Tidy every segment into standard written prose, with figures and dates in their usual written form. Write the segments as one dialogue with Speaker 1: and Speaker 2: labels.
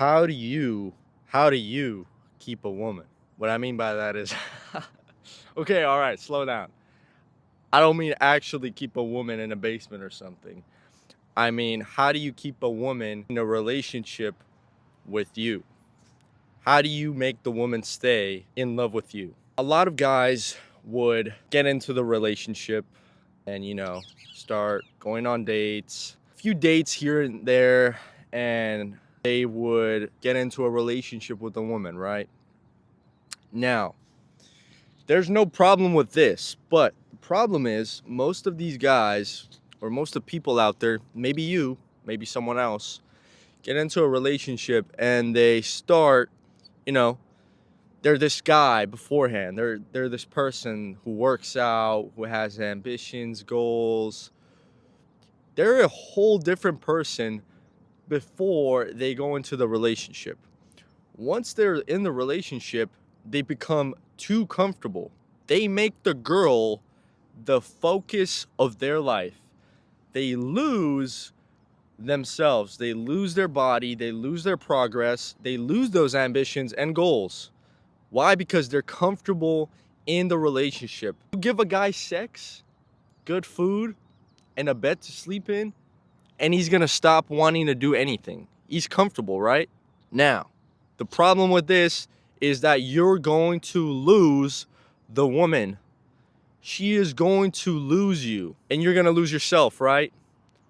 Speaker 1: How do you keep a woman? What I mean by that is okay, all right, slow down. I don't mean actually keep a woman in a basement or something. I mean, how do you keep a woman in a relationship with you? How do you make the woman stay in love with you? A lot of guys would get into the relationship and, start going on dates, a few dates here and there, and they would get into a relationship with a woman, right? Now, there's no problem with this, but the problem is most of these guys or most of people out there, maybe you, maybe someone else, get into a relationship and they start, you know, they're this guy beforehand. They're this person who works out, who has ambitions, goals. They're a whole different person before they go into the relationship. Once they're in the relationship, they become too comfortable. They make the girl the focus of their life. They lose themselves. They lose their body. They lose their progress. They lose those ambitions and goals. Why? Because they're comfortable in the relationship. You give a guy sex, good food, and a bed to sleep in, and he's going to stop wanting to do anything. He's comfortable, right? Now, the problem with this is that you're going to lose the woman. She is going to lose you, and you're going to lose yourself, right?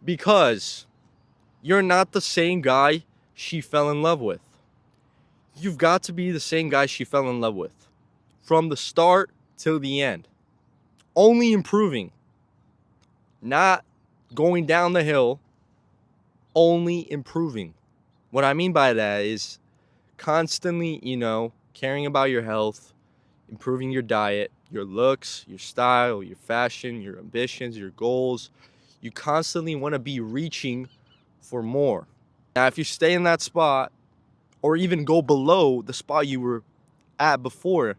Speaker 1: Because you're not the same guy she fell in love with. You've got to be the same guy she fell in love with from the start till the end. Only improving, not going down the hill, only improving. What I mean by that is constantly, caring about your health, improving your diet, your looks, your style, your fashion, your ambitions, your goals. You constantly want to be reaching for more. Now, if you stay in that spot or even go below the spot you were at before,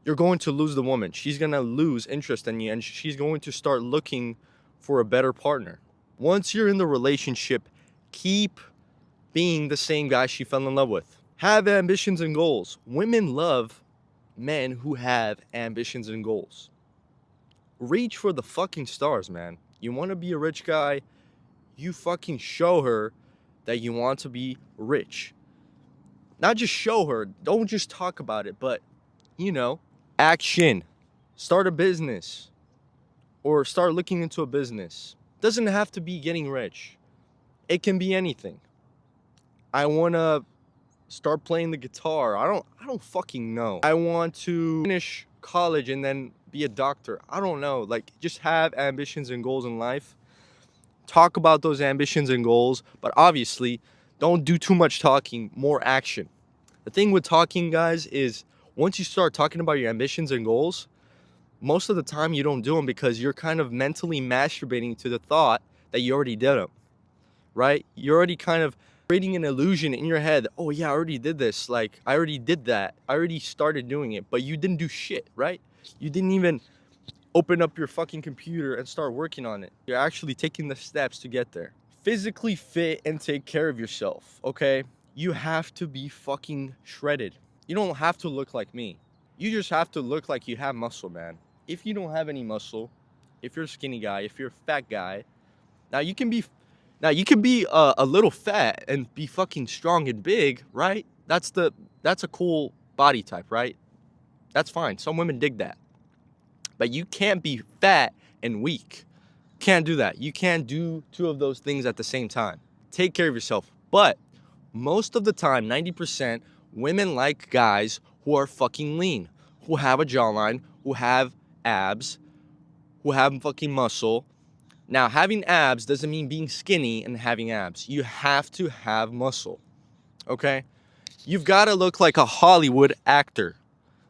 Speaker 1: you're going to lose the woman. She's going to lose interest in you and she's going to start looking for a better partner. Once you're in the relationship, keep being the same guy she fell in love with. Have ambitions and goals. Women love men who have ambitions and goals. Reach for the fucking stars, man. You want to be a rich guy, you fucking show her that you want to be rich. Not just show her, don't just talk about it, but, action. Start a business or start looking into a business. Doesn't have to be getting rich. It can be anything. I want to start playing the guitar. I don't fucking know. I want to finish college and then be a doctor. I don't know. Like, just have ambitions and goals in life. Talk about those ambitions and goals, but obviously don't do too much talking, more action. The thing with talking, guys, is once you start talking about your ambitions and goals, most of the time you don't do them because you're kind of mentally masturbating to the thought that you already did them, right? You're already kind of creating an illusion in your head. Oh yeah, I already did this. Like, I already did that. I already started doing it, but you didn't do shit, right? You didn't even open up your fucking computer and start working on it. You're actually taking the steps to get there. Physically fit and take care of yourself, okay? You have to be fucking shredded. You don't have to look like me. You just have to look like you have muscle, man. If you don't have any muscle, if you're a skinny guy, if you're a fat guy, now you can be a little fat and be fucking strong and big, right? That's a cool body type, right? That's fine. Some women dig that. But you can't be fat and weak. Can't do that. You can't do two of those things at the same time. Take care of yourself. But most of the time, 90%, women like guys who are fucking lean, who have a jawline, who have abs, who have fucking muscle. Now, having abs doesn't mean being skinny and having abs. You have to have muscle, okay? You've got to look like a Hollywood actor.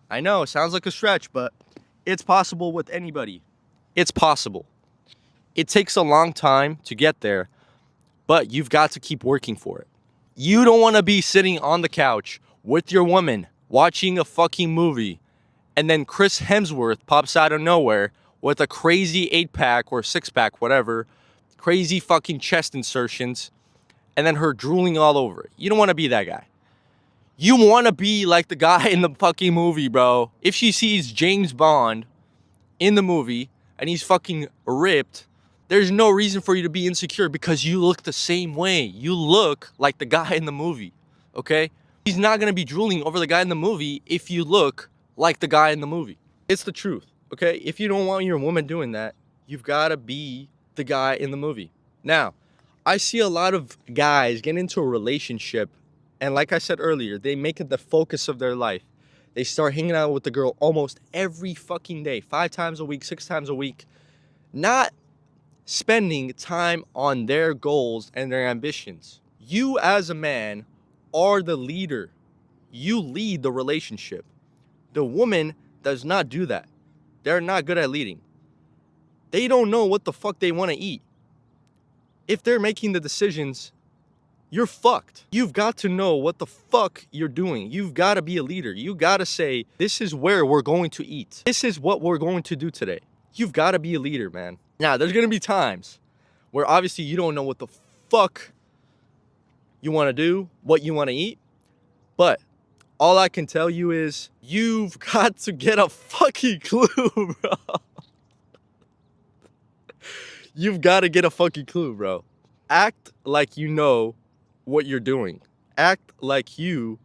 Speaker 1: I know, it sounds like a stretch, but it's possible with anybody. It's possible. It takes a long time to get there, but you've got to keep working for it. You don't want to be sitting on the couch with your woman watching a fucking movie, and then Chris Hemsworth pops out of nowhere with a crazy 8-pack or 6-pack, whatever, crazy fucking chest insertions, and then her drooling all over it. You don't want to be that guy. You want to be like the guy in the fucking movie, bro. If she sees James Bond in the movie and he's fucking ripped, there's no reason for you to be insecure because you look the same way. You look like the guy in the movie, okay? He's not going to be drooling over the guy in the movie if you look like the guy in the movie. It's the truth, okay? If you don't want your woman doing that, you've got to be the guy in the movie. Now, I see a lot of guys get into a relationship, and like I said earlier, they make it the focus of their life. They start hanging out with the girl almost every fucking day, 5 times a week, 6 times a week, not spending time on their goals and their ambitions. You as a man are the leader. You lead the relationship. The woman does not do that. They're not good at leading. They don't know what the fuck they want to eat. If they're making the decisions, you're fucked. You've got to know what the fuck you're doing. You've got to be a leader. You got to say, this is where we're going to eat. This is what we're going to do today. You've got to be a leader, man. Now, there's going to be times where obviously you don't know what the fuck you want to do, what you want to eat. But all I can tell you is you've got to get a fucking clue, bro. You've got to get a fucking clue, bro. Act like you know what you're doing. Act like you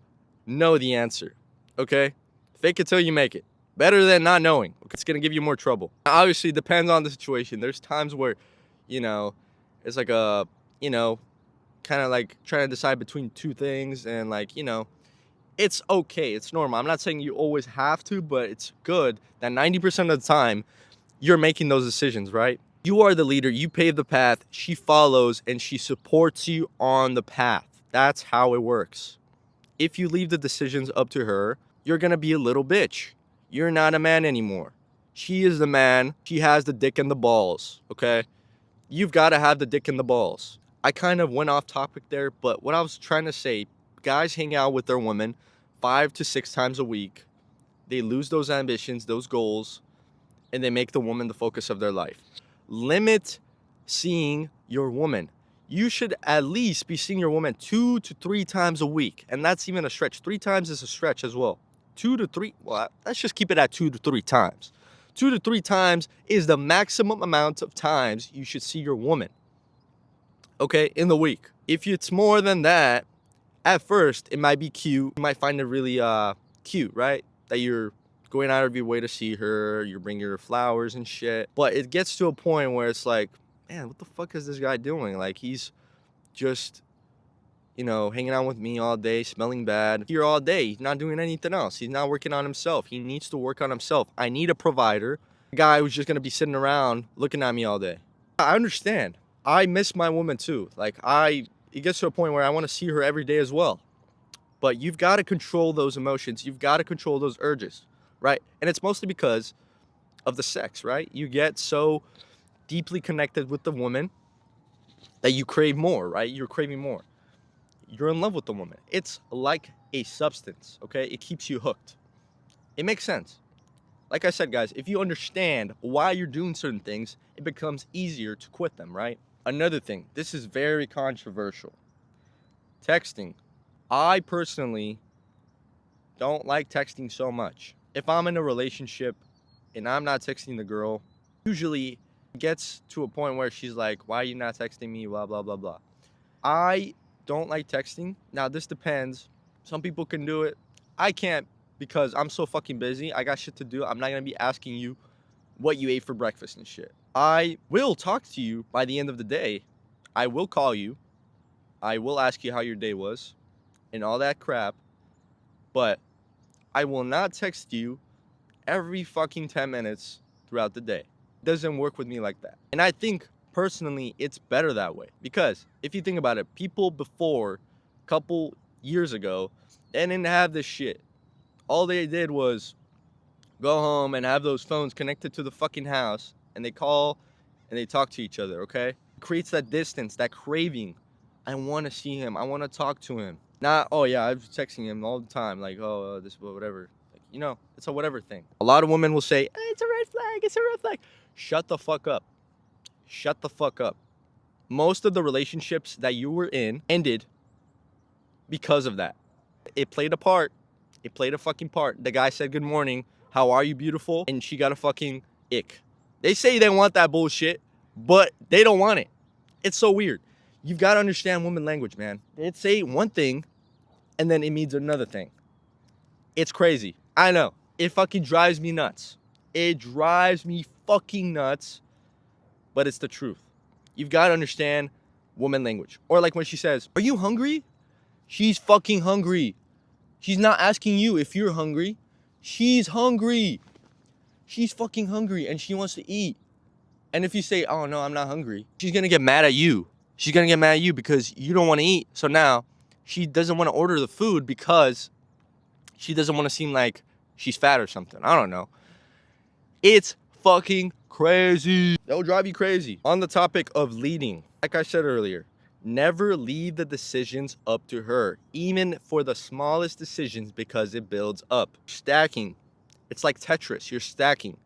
Speaker 1: know the answer, okay? Fake it till you make it. Better than not knowing. Okay? It's going to give you more trouble. Now, obviously, it depends on the situation. There's times where, it's like a, kind of like trying to decide between two things and like, it's okay. It's normal. I'm not saying you always have to, but it's good that 90% of the time you're making those decisions, right? You are the leader. You pave the path. She follows and she supports you on the path. That's how it works. If you leave the decisions up to her, you're going to be a little bitch. You're not a man anymore. She is the man. She has the dick and the balls, okay? You've got to have the dick and the balls. I kind of went off topic there, but what I was trying to say, guys hang out with their women 5 to 6 times a week. They lose those ambitions, those goals, and they make the woman the focus of their life. Limit seeing your woman. You should at least be seeing your woman 2 to 3 times a week. And that's even a stretch. 3 times is a stretch as well. 2 to 3, well, let's just keep it at 2 to 3 times. 2 to 3 times is the maximum amount of times you should see your woman, okay, in the week. If it's more than that, at first, it might be cute. You might find it really cute, right? That you're going out of your way to see her, you're bringing her flowers and shit. But it gets to a point where it's like, man, what the fuck is this guy doing? Like, he's just, hanging out with me all day, smelling bad. Here all day, he's not doing anything else. He's not working on himself. He needs to work on himself. I need a provider, a guy who's just gonna be sitting around looking at me all day. I understand. I miss my woman too. Like, it gets to a point where I want to see her every day as well. But you've got to control those emotions. You've got to control those urges, right? And it's mostly because of the sex, right? You get so deeply connected with the woman that you crave more, right? You're craving more. You're in love with the woman. It's like a substance, okay? It keeps you hooked. It makes sense. Like I said, guys, if you understand why you're doing certain things, it becomes easier to quit them, right? Another thing, this is very controversial. Texting. I personally don't like texting so much. If I'm in a relationship and I'm not texting the girl, usually it gets to a point where she's like, why are you not texting me, blah, blah, blah, blah. I don't like texting. Now, this depends. Some people can do it. I can't because I'm so fucking busy. I got shit to do. I'm not going to be asking you what you ate for breakfast and shit. I will talk to you by the end of the day. I will call you. I will ask you how your day was and all that crap. But I will not text you every fucking 10 minutes throughout the day. It doesn't work with me like that. And I think personally it's better that way. Because if you think about it, people before, a couple years ago, they didn't have this shit. All they did was go home and have those phones connected to the fucking house, and they call and they talk to each other, okay? It creates that distance, that craving. I want to see him. I want to talk to him. Not, oh yeah, I'm texting him all the time, like, oh, this, whatever. Like, it's a whatever thing. A lot of women will say, hey, it's a red flag, it's a red flag. Shut the fuck up. Shut the fuck up. Most of the relationships that you were in ended because of that. It played a part. It played a fucking part. The guy said, "Good morning. How are you, beautiful?" And she got a fucking ick. They say they want that bullshit, but they don't want it. It's so weird. You've got to understand woman language, man. They say one thing, and then it means another thing. It's crazy. I know. It fucking drives me nuts. It drives me fucking nuts, but it's the truth. You've got to understand woman language. Or like when she says, "Are you hungry?" She's fucking hungry. She's not asking you if you're hungry. She's hungry. She's fucking hungry and she wants to eat. And if you say, "Oh no, I'm not hungry," she's gonna get mad at you. She's gonna get mad at you because you don't want to eat. So now she doesn't want to order the food because she doesn't want to seem like she's fat or something. I don't know. It's fucking crazy. That'll drive you crazy. On the topic of leading, like I said earlier, never leave the decisions up to her, even for the smallest decisions, because it builds up. Stacking. It's like Tetris. You're stacking.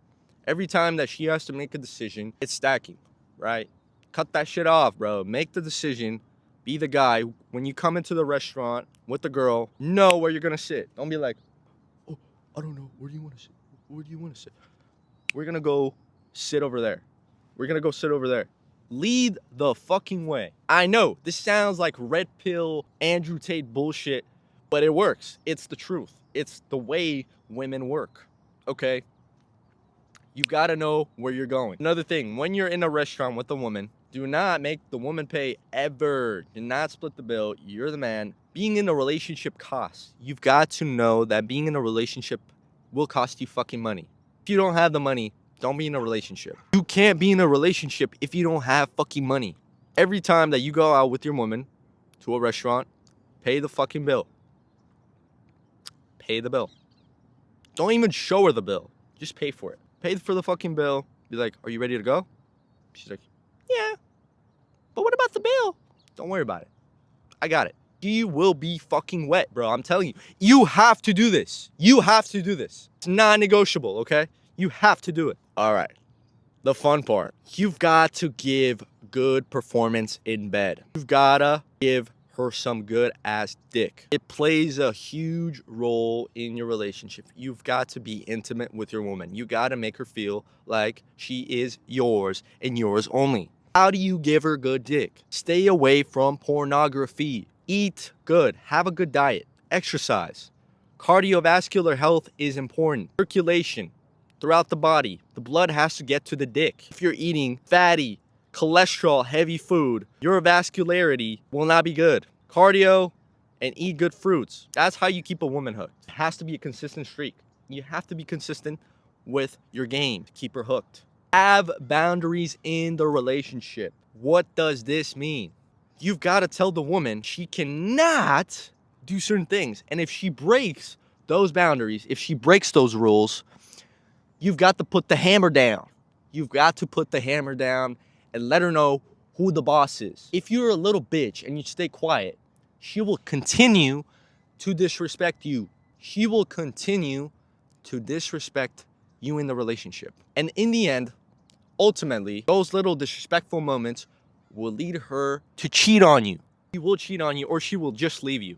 Speaker 1: Every time that she has to make a decision, it's stacking, right? Cut that shit off, bro. Make the decision. Be the guy. When you come into the restaurant with the girl, know where you're going to sit. Don't be like, "Oh, I don't know. Where do you want to sit? Where do you want to sit? We're going to go sit over there. We're going to go sit over there." Lead the fucking way. I know this sounds like red pill Andrew Tate bullshit, but it works. It's the truth. It's the way women work. Okay? You gotta know where you're going. Another thing, when you're in a restaurant with a woman, do not make the woman pay ever. Do not split the bill. You're the man. Being in a relationship costs. You've got to know that being in a relationship will cost you fucking money. If you don't have the money, don't be in a relationship. You can't be in a relationship if you don't have fucking money. Every time that you go out with your woman to a restaurant, pay the fucking bill. Pay the bill. Don't even show her the bill. Just pay for it. Pay for the fucking bill. Be like, "Are you ready to go?" She's like, "Yeah. But what about the bill?" Don't worry about it. I got it. You will be fucking wet, bro. I'm telling you. You have to do this. You have to do this. It's non-negotiable, okay? You have to do it. All right. The fun part. You've got to give good performance in bed. You've got to give her some good ass dick. It plays a huge role in your relationship. You've got to be intimate with your woman. You got to make her feel like she is yours and yours only. How do you give her good dick? Stay away from pornography. Eat good. Have a good diet. Exercise. Cardiovascular health is important. Circulation throughout the body. The blood has to get to the dick. If you're eating fatty, cholesterol heavy food, your vascularity will not be good. Cardio and eat good fruits. That's how you keep a woman hooked. It has to be a consistent streak. You have to be consistent with your game to keep her hooked. Have boundaries in the relationship. What does this mean? You've got to tell the woman she cannot do certain things. And if she breaks those boundaries, if she breaks those rules, you've got to put the hammer down. You've got to put the hammer down and let her know who the boss is. If you're a little bitch and you stay quiet, she will continue to disrespect you. She will continue to disrespect you in the relationship. And in the end, ultimately, those little disrespectful moments will lead her to cheat on you. She will cheat on you, or she will just leave you.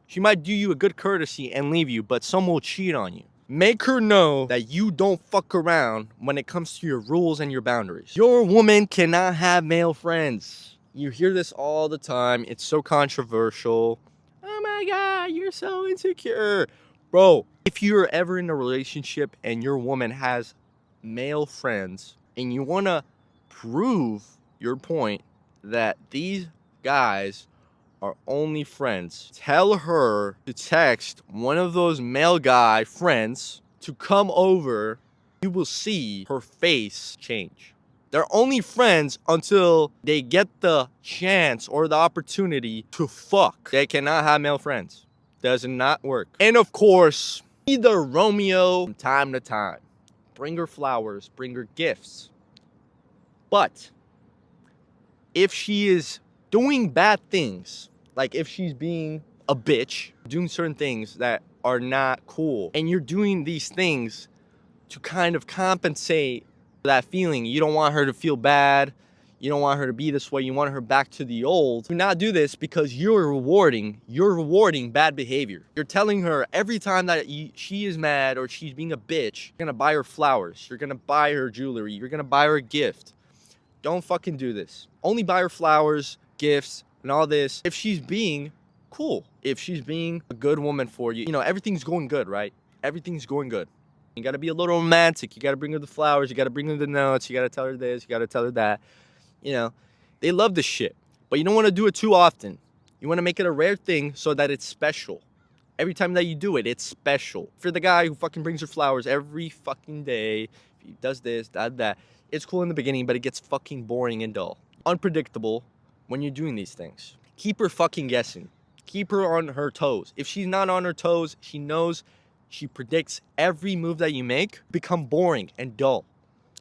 Speaker 1: She might do you a good courtesy and leave you, but some will cheat on you. Make her know that you don't fuck around when it comes to your rules and your boundaries. Your woman cannot have male friends. You hear this all the time. It's so controversial. "Oh my God, you're so insecure." Bro, if you're ever in a relationship and your woman has male friends and you want to prove your point that these guys are only friends, tell her to text one of those male guy friends to come over. You will see her face change. They're only friends until they get the chance or the opportunity to fuck. They cannot have male friends. Does not work. And of course, be the Romeo from time to time. Bring her flowers, bring her gifts. But if she is doing bad things, like if she's being a bitch, doing certain things that are not cool, and you're doing these things to kind of compensate for that feeling, you don't want her to feel bad, You don't want her to be this way. You want her back to the old. Do not do this because you're rewarding bad behavior. You're telling her every time that she is mad or she's being a bitch, you're gonna buy her flowers. You're gonna buy her jewelry. You're gonna buy her a gift. Don't fucking do this. Only buy her flowers, gifts, and all this if she's being cool. If she's being a good woman for you. You know, everything's going good, right? Everything's going good. You gotta be a little romantic. You gotta bring her the flowers. You gotta bring her the notes. You gotta tell her this. You gotta tell her that. You know, they love this shit. But you don't want to do it too often. You want to make it a rare thing so that it's special. Every time that you do it, it's special. For the guy who fucking brings her flowers every fucking day, he does this, that, it's cool in the beginning, but it gets fucking boring and dull. Unpredictable when you're doing these things. Keep her fucking guessing. Keep her on her toes. If she's not on her toes, she knows, she predicts every move that you make become boring and dull.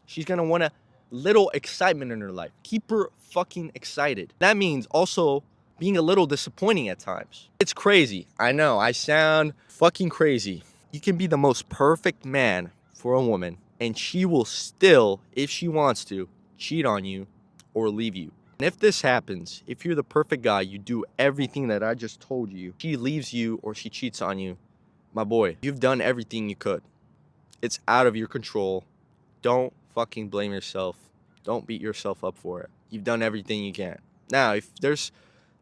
Speaker 1: She's gonna want a little excitement in her life. Keep her fucking excited. That means also being a little disappointing at times. It's crazy. I know, I sound fucking crazy. You can be the most perfect man for a woman, and she will still, if she wants to, cheat on you or leave you. And if this happens, if you're the perfect guy, you do everything that I just told you, she leaves you or she cheats on you, my boy, you've done everything you could. It's out of your control. Don't fucking blame yourself. Don't beat yourself up for it. You've done everything you can. Now, if there's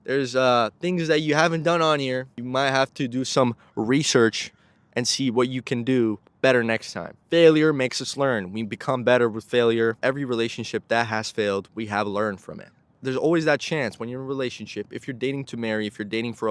Speaker 1: things that you haven't done on here, you might have to do some research and see what you can do better next time. Failure makes us learn. We become better with failure. Every relationship that has failed, we have learned from it. There's always that chance when you're in a relationship, if you're dating to marry, if you're dating for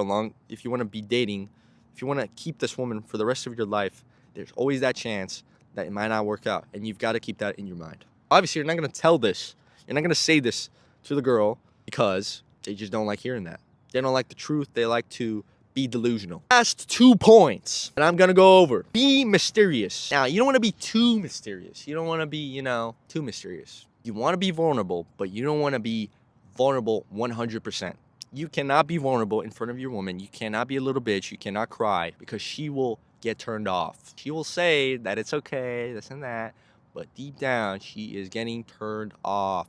Speaker 1: if you want to be dating, if you want to keep this woman for the rest of your life, there's always that chance that it might not work out. And you've got to keep that in your mind. Obviously, you're not going to tell this. You're not going to say this to the girl because they just don't like hearing that. They don't like the truth. They like to be delusional. Last 2 points that I'm going to go over. Be mysterious. Now, you don't want to be too mysterious. You don't want to be, too mysterious. You want to be vulnerable, but you don't want to be vulnerable 100%. You cannot be vulnerable in front of your woman. You cannot be a little bitch. You cannot cry because she will get turned off. She will say that it's okay, this and that, but deep down, she is getting turned off.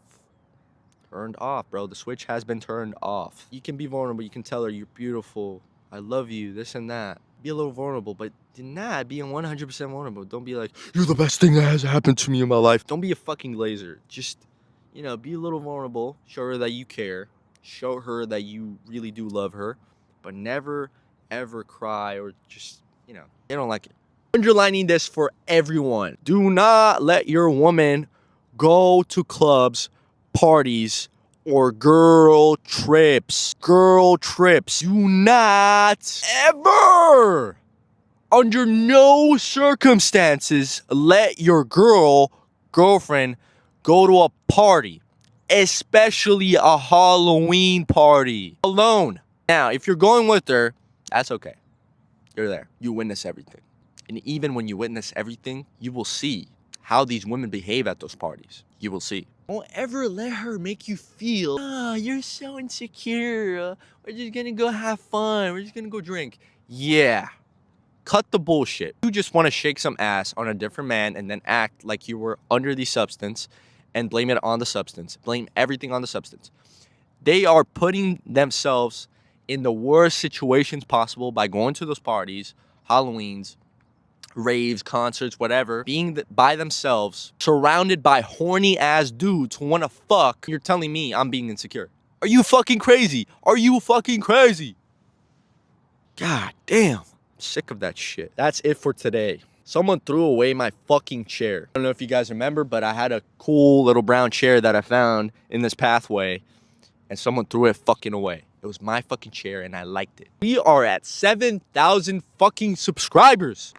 Speaker 1: Turned off, bro. The switch has been turned off. You can be vulnerable. You can tell her you're beautiful. I love you, this and that. Be a little vulnerable, but do not be 100% vulnerable. Don't be like, you're the best thing that has happened to me in my life. Don't be a fucking laser. Just, be a little vulnerable. Show her that you care. Show her that you really do love her. But never, ever cry or just, they don't like it. Underlining this for everyone. Do not let your woman go to clubs, parties, or girl trips. Girl trips. Do not ever, under no circumstances, let your girlfriend, go to a party, especially a Halloween party, alone. Now, if you're going with her, that's okay. You're there. You witness everything. And even when you witness everything, you will see how these women behave at those parties. You will see. Don't ever let her make you feel, you're so insecure. We're just gonna go have fun. We're just gonna go drink. Yeah. Cut the bullshit. You just want to shake some ass on a different man and then act like you were under the substance and blame it on the substance. Blame everything on the substance. They are putting themselves in the worst situations possible by going to those parties, Halloweens, raves, concerts, whatever, being by themselves, surrounded by horny ass dudes who want to fuck. You're telling me I'm being insecure. Are you fucking crazy? Are you fucking crazy? God damn. I'm sick of that shit. That's it for today. Someone threw away my fucking chair. I don't know if you guys remember, but I had a cool little brown chair that I found in this pathway, and someone threw it fucking away. It was my fucking chair, and I liked it. We are at 7,000 fucking subscribers.